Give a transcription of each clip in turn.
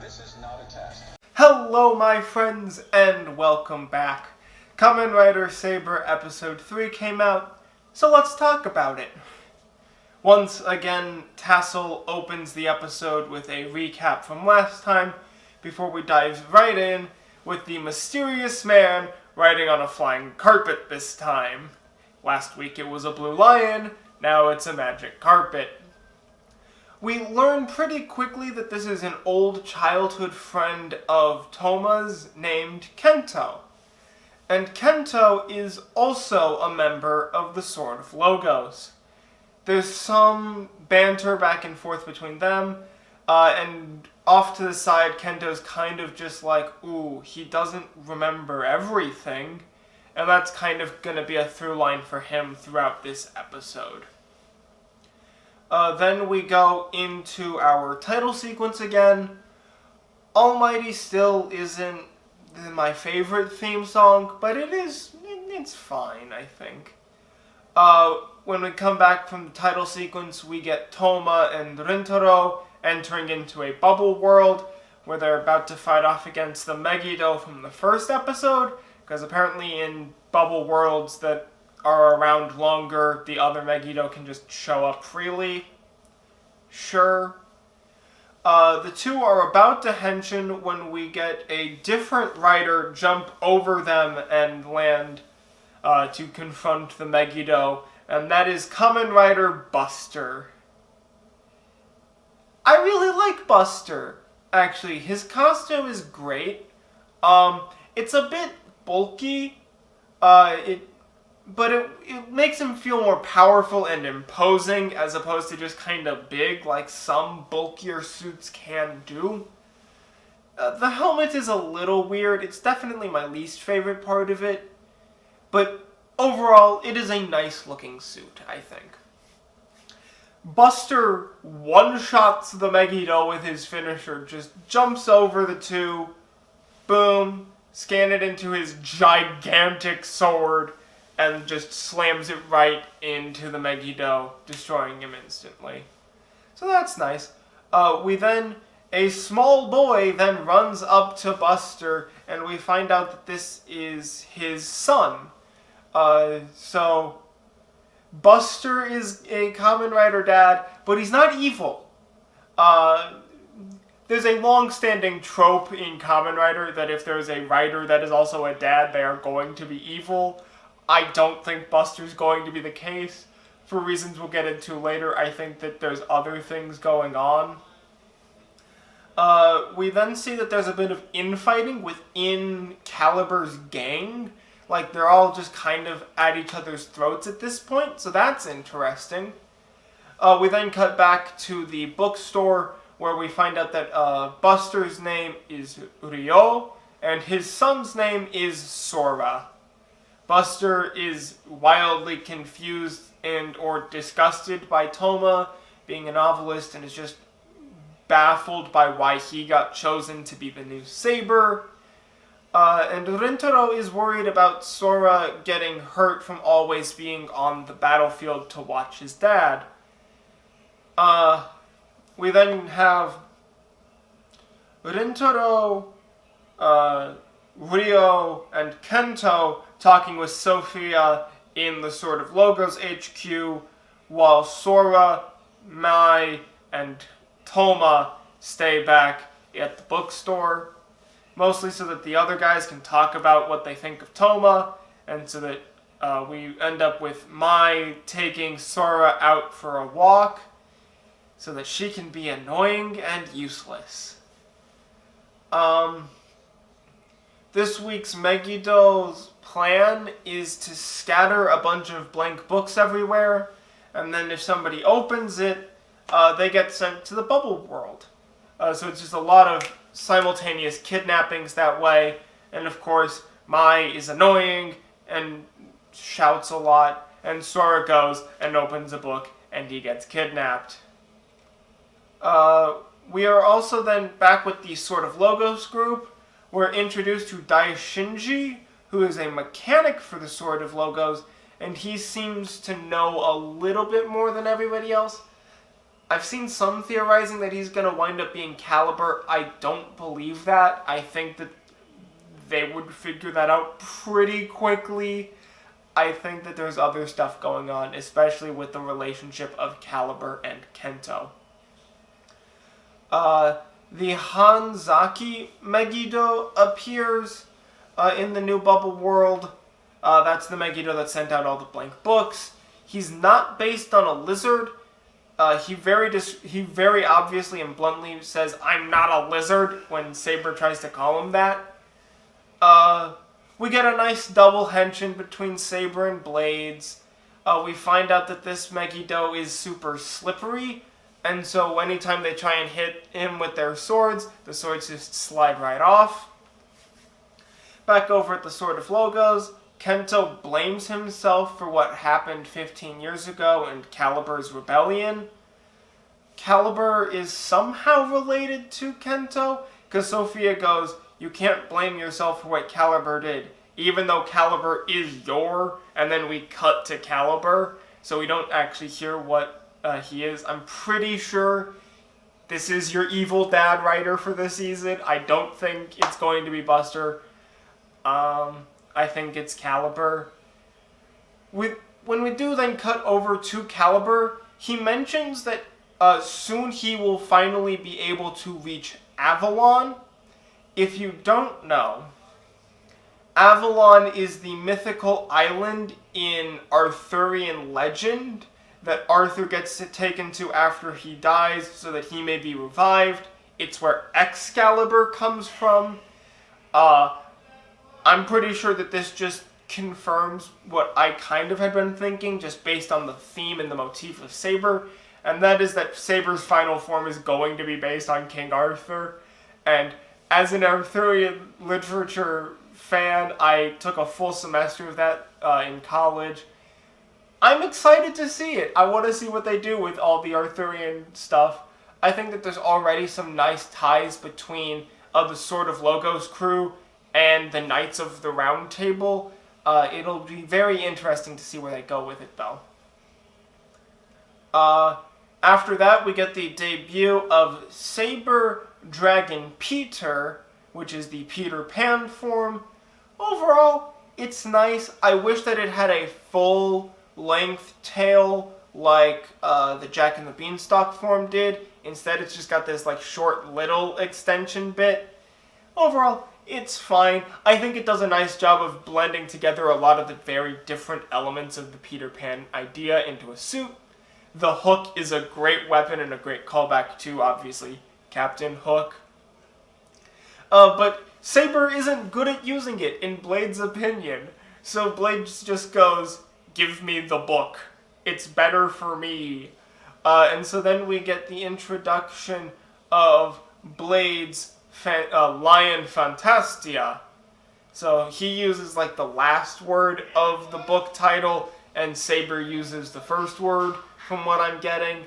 This is not a test. Hello my friends and welcome back. Kamen Rider Saber episode 3 came out, so let's talk about it. Once again, Tassel opens the episode with a recap from last time before we dive right in with the mysterious man riding on a flying carpet this time. Last week it was a blue lion, now it's a magic carpet. We learn pretty quickly that this is an old childhood friend of Toma's named Kento. And Kento is also a member of the Sword of Logos. There's some banter back and forth between them, and off to the side, Kento's kind of just like, ooh, he doesn't remember everything, and that's kind of going to be a through line for him throughout this episode. Then we go into our title sequence again. Almighty still isn't my favorite theme song, but it's fine, I think. When we come back from the title sequence, we get Toma and Rintaro entering into a bubble world where they're about to fight off against the Megiddo from the first episode, because apparently in bubble worlds that are around longer, the other Megiddo can just show up freely. Sure. The two are about to Henshin when we get a different rider jump over them and land to confront the Megiddo, and that is Kamen Rider Buster. I really like Buster, actually. His costume is great. It's a bit bulky, but it makes him feel more powerful and imposing as opposed to just kind of big like some bulkier suits can do. The helmet is a little weird. It's definitely my least favorite part of it, but overall it is a nice looking suit, I think. Buster one-shots the Megiddo with his finisher, just jumps over the two, boom, scan it into his gigantic sword, and just slams it right into the Megiddo, destroying him instantly. So that's nice. A small boy then runs up to Buster, and we find out that this is his son. So Buster is a Kamen Rider dad, but he's not evil. There's a long-standing trope in Kamen Rider that if there's a rider that is also a dad, they are going to be evil. I don't think Buster's going to be the case. For reasons we'll get into later, I think that there's other things going on. We then see that there's a bit of infighting within Caliber's gang. Like, they're all just kind of at each other's throats at this point, so that's interesting. We then cut back to the bookstore, where we find out that Buster's name is Ryo, and his son's name is Sora. Buster is wildly confused and or disgusted by Toma being a novelist and is just baffled by why he got chosen to be the new Saber. And Rintaro is worried about Sora getting hurt from always being on the battlefield to watch his dad. We then have Rintaro, Ryo, and Kento talking with Sophia in the Sword of Logos HQ, while Sora, Mai, and Toma stay back at the bookstore, mostly so that the other guys can talk about what they think of Toma, and so that we end up with Mai taking Sora out for a walk, so that she can be annoying and useless. This week's Megiddo's plan is to scatter a bunch of blank books everywhere, and then if somebody opens it, they get sent to the bubble world. So it's just a lot of simultaneous kidnappings that way, and of course, Mai is annoying and shouts a lot, and Sora goes and opens a book, and he gets kidnapped. We are also then back with the Sword of Logos group. We're introduced to Daishinji, who is a mechanic for the Sword of Logos, and he seems to know a little bit more than everybody else. I've seen some theorizing that he's going to wind up being Caliber. I don't believe that. I think that they would figure that out pretty quickly. I think that there's other stuff going on, especially with the relationship of Caliber and Kento. The Hanzaki Megiddo appears in the new Bubble World. That's the Megiddo that sent out all the blank books. He's not based on a lizard. He very obviously and bluntly says, "I'm not a lizard," when Saber tries to call him that. We get a nice double henshin between Saber and Blades. We find out that this Megiddo is super slippery, and so anytime they try and hit him with their swords, the swords just slide right off. Back over at the Sword of Logos, Kento blames himself for what happened 15 years ago in Caliber's rebellion. Caliber is somehow related to Kento, because Sophia goes, "You can't blame yourself for what Caliber did," even though Caliber is your, and then we cut to Caliber, so we don't actually hear what he is. I'm pretty sure this is your evil dad writer for this season. I don't think it's going to be Buster. I think it's Caliber. When we do then cut over to Caliber, he mentions that soon he will finally be able to reach Avalon. If you don't know, Avalon is the mythical island in Arthurian legend that Arthur gets taken to after he dies so that he may be revived. It's where Excalibur comes from. I'm pretty sure that this just confirms what I kind of had been thinking, just based on the theme and the motif of Saber, and that is that Saber's final form is going to be based on King Arthur. And as an Arthurian literature fan, I took a full semester of that in college. I'm excited to see it. I want to see what they do with all the Arthurian stuff. I think that there's already some nice ties between the Sword of Logos crew and the Knights of the Round Table. It'll be very interesting to see where they go with it, though. After that, we get the debut of Saber Dragon Peter, which is the Peter Pan form. Overall, it's nice. I wish that it had a full-length tail like the Jack and the Beanstalk form did. Instead, it's just got this like short little extension bit. Overall, it's fine. I think it does a nice job of blending together a lot of the very different elements of the Peter Pan idea into a suit. The hook is a great weapon and a great callback to, obviously, Captain Hook. But Saber isn't good at using it, in Blade's opinion. So Blade just goes, "Give me the book. It's better for me." And so then we get the introduction of Blade's Lion Fantastia. So he uses like the last word of the book title, and Saber uses the first word, from what I'm getting.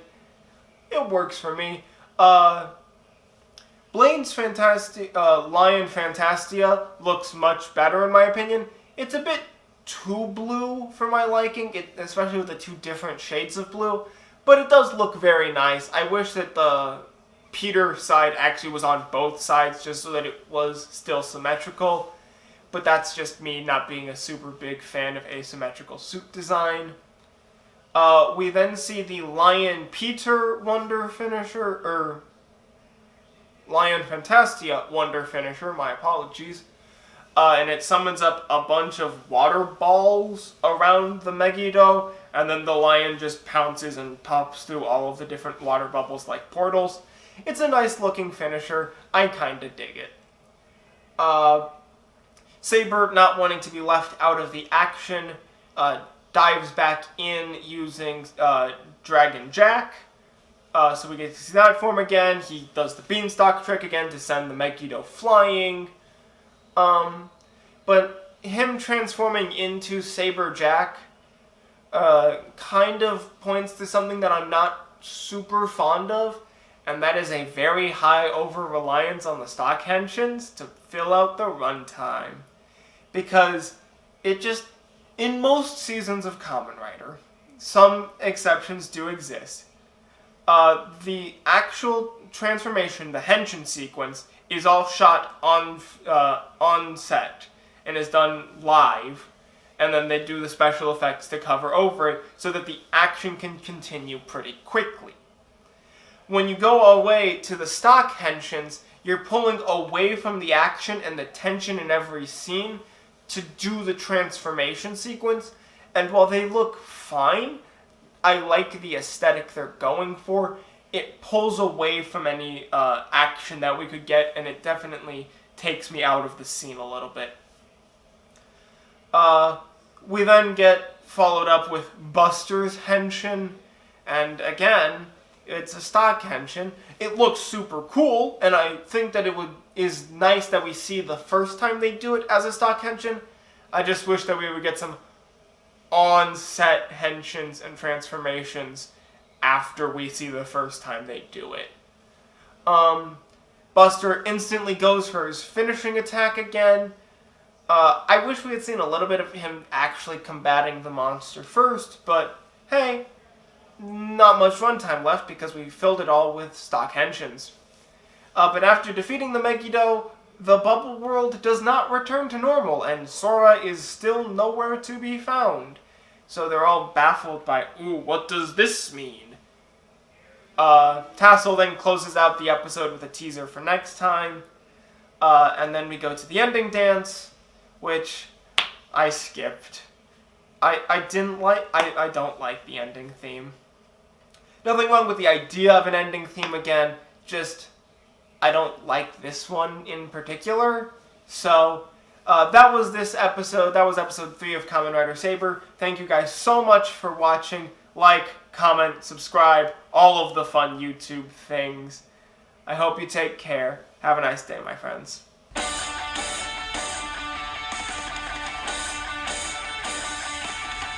It works for me. Blade's Lion Fantastia looks much better in my opinion. It's a bit too blue for my liking, especially with the two different shades of blue, but it does look very nice. I wish that the Peter side actually was on both sides just so that it was still symmetrical, but that's just me not being a super big fan of asymmetrical suit design. We then see the Lion Peter Wonder Finisher, or Lion Fantastia Wonder Finisher, my apologies. And it summons up a bunch of water balls around the Megiddo, and then the lion just pounces and pops through all of the different water bubbles like portals. It's a nice looking finisher. I kinda dig it. Saber, not wanting to be left out of the action, dives back in using Dragon Jack. So we get to see that form again. He does the beanstalk trick again to send the Megiddo flying. But him transforming into Saber Jack kind of points to something that I'm not super fond of, and that is a very high over-reliance on the stock henshins to fill out the runtime. Because it just, in most seasons of Kamen Rider, some exceptions do exist, The actual transformation, the Henshin sequence, is all shot on set and is done live, and then they do the special effects to cover over it so that the action can continue pretty quickly. When you go away to the stock Henshins, you're pulling away from the action and the tension in every scene to do the transformation sequence, and while they look fine, I like the aesthetic they're going for. It pulls away from any action that we could get, and it definitely takes me out of the scene a little bit. We then get followed up with Buster's Henshin, and again, it's a stock Henshin. It looks super cool, and I think that is nice that we see the first time they do it as a stock Henshin. I just wish that we would get some on-set Henshins and transformations after we see the first time they do it. Buster instantly goes for his finishing attack again. I wish we had seen a little bit of him actually combating the monster first, but hey, not much runtime left because we filled it all with stock Henshins. But after defeating the Megiddo, the bubble world does not return to normal, and Sora is still nowhere to be found. So they're all baffled by, ooh, what does this mean? Tassel then closes out the episode with a teaser for next time. And then we go to the ending dance, which I skipped. I don't like the ending theme. Nothing wrong with the idea of an ending theme again, just I don't like this one in particular. So that was this episode. That was episode 3 of Kamen Rider Saber. Thank you guys so much for watching. Like, comment, subscribe, all of the fun YouTube things. I hope you take care. Have a nice day, my friends.